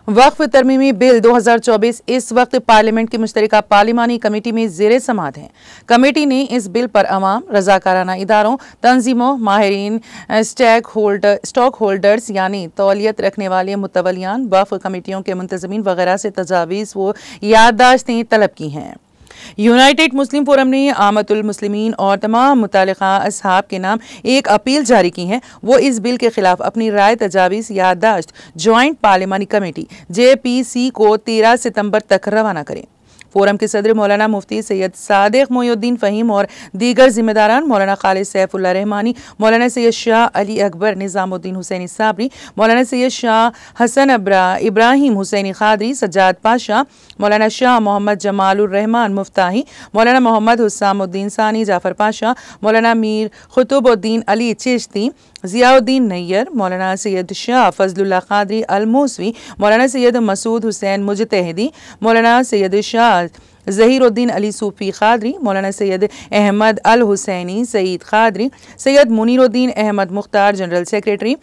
वक्फ तरमीमी bill 2024 इस वक्त parliament की मुश्तरका पार्लिमानी कमेटी में ज़ेरे समाअत है। कमेटी ने इस बिल पर अवाम, रज़ाकाराना इदारों, तंजीमों, माहिरीन, स्टॉक होल्डर्स यानी तौलियत रखने वाले मुतवलियान, वक्फ कमेटियों के मुंतज़मीन वगैरह से तजावीज़ व याददाश्तें तलब की हैं। यूनाइटेड मुस्लिम फोरम ने आमतुल मुस्लिमीन और तमाम मुतालिका असहाब के नाम एक अपील जारी की है। वो इस बिल के खिलाफ अपनी राय, तजावीज़, याददाश्त ज्वाइंट पार्लिमानी कमेटी JPC को 13 सितंबर तक रवाना करें। फोरम के सदर मौलाना मुफ्ती सैयद सादिक मोइनुद्दीन फ़हीम और दीगर जिम्मेदारान मौलाना खालिद सैफुल्लाह रहमानी, मौलाना सैयद शाह अली अकबर, निज़ामुद्दीन हुसैनी साबरी, मौलाना सैयद शाह हसन इब्राहिम हुसैनी खादरी, सज्जाद पाशा, मौलाना शाह मोहम्मद जमालुर रहमान मुफ्ताही, मौलाना मोहम्मद हुस्सामुद्दीन सानी जाफर पाशा, मौलाना मीर खुतुबुद्दीन अली चिश्ती, ज़ियाउद्दीन नैयर, मौलाना सैयद शाह फजलुल्लाह खादरी अल-मूसवी, मौलाना सैयद मसूद हुसैन मुजतहिदी, मौलाना सैयद शाह ज़हीरुद्दीन अली सूफ़ी खादरी, मौलाना सैयद अहमद अल हुसैनी सईद खादरी, सैयद मुनीरुद्दीन अहमद मुख्तार जनरल सेक्रेटरी,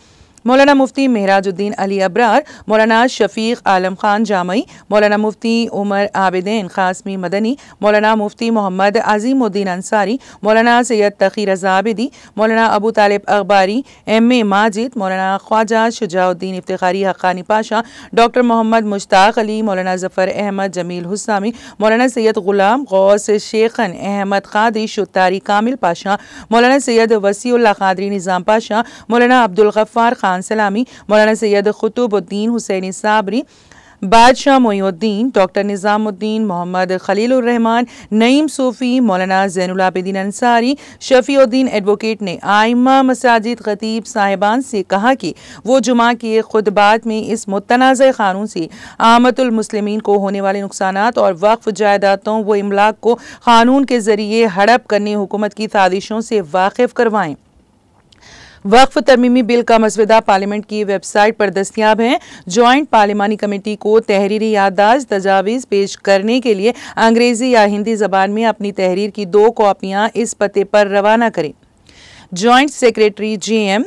मौलाना मुफ्ती मेहराजुद्दीन अली अब्रार, मौलाना शफीक आलम खान जामई, मौलाना मुफ्ती उमर आबिदीन खासमी मदनी, मौलाना मुफ्ती मोहम्मद अजीमुद्दीन अंसारी, मौलाना सैयद तकी रज़ा आबिदी, मौलाना अबू तालिब अखबारी, MA माजिद, मौलाना ख्वाजा शुजाउद्दीन इफ्तिखारी हक्कानी पाशा, डॉक्टर मोहम्मद मुश्ताक अली, मौलाना जफ़र अहमद जमील हुस्सामी, मौलाना सैयद गुलाम गौस शेखन अहमद कादरी शुत्तारी कामिल पाशा, मौलाना सैयद वसीउल्लाह कादरी निज़ाम पाशा, मौलाना अब्दुल गफ्फार खान सलामी, मौलाना सैयद खुतुबुद्दीन हुसैनी साबरी, बादशाह मोइनुद्दीन, डॉक्टर निज़ामुद्दीन, मोहम्मद खलीलुर रहमान, नईम सूफ़ी, मौलाना ज़ैनुल आबिदीन अंसारी, शफीउद्दीन एडवोकेट ने आइम्मा मसाजिद खतीब साहिबान से कहा कि वो जुमा के खुतबात में इस मुतनाज़ क़ानून से आमतुल मुस्लिमीन को होने वाले नुकसानात और वक्फ जायदादों व इमलाक को क़ानून के ज़रिए हड़प करने हुकूमत की साजिशों से वाकिफ़ करवाएं। वक्फ तरमीमी बिल का मसवदा पार्लियामेंट की वेबसाइट पर दस्तियाब है। ज्वाइंट पार्लिमानी कमेटी को तहरीरी याददाश्त तजावीज़ पेश करने के लिए अंग्रेज़ी या हिंदी ज़बान में अपनी तहरीर की 2 कॉपियाँ इस पते पर रवाना करें। Joint secretary JM,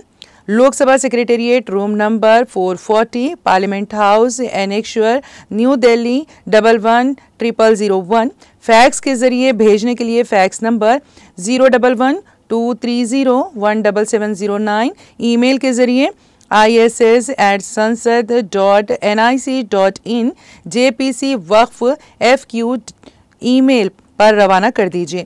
Lok Sabha secretariat, room number 440, parliament house, annexure, new Delhi 111001। Fax के जरिए भेजने के लिए फैक्स नंबर 011-230-17709। ईमेल के जरिए ISS@sansad.nic.in JPC वक्फ FQ ईमेल पर रवाना कर दीजिए।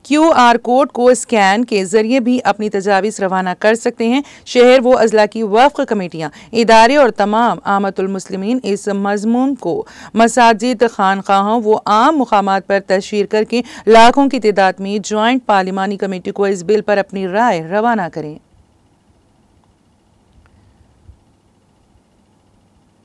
QR कोड को स्कैन के जरिए भी अपनी तजावीज़ रवाना कर सकते हैं। शहर व अजला की वक्फ कमेटियाँ, इदारे और तमाम आमतुल मुस्लिमीन इस मजमून को मसाजिद, खानकाहों व आम मुकामात पर तशहीर करके लाखों की तादाद में ज्वाइंट पार्लिमानी कमेटी को इस बिल पर अपनी राय रवाना करें।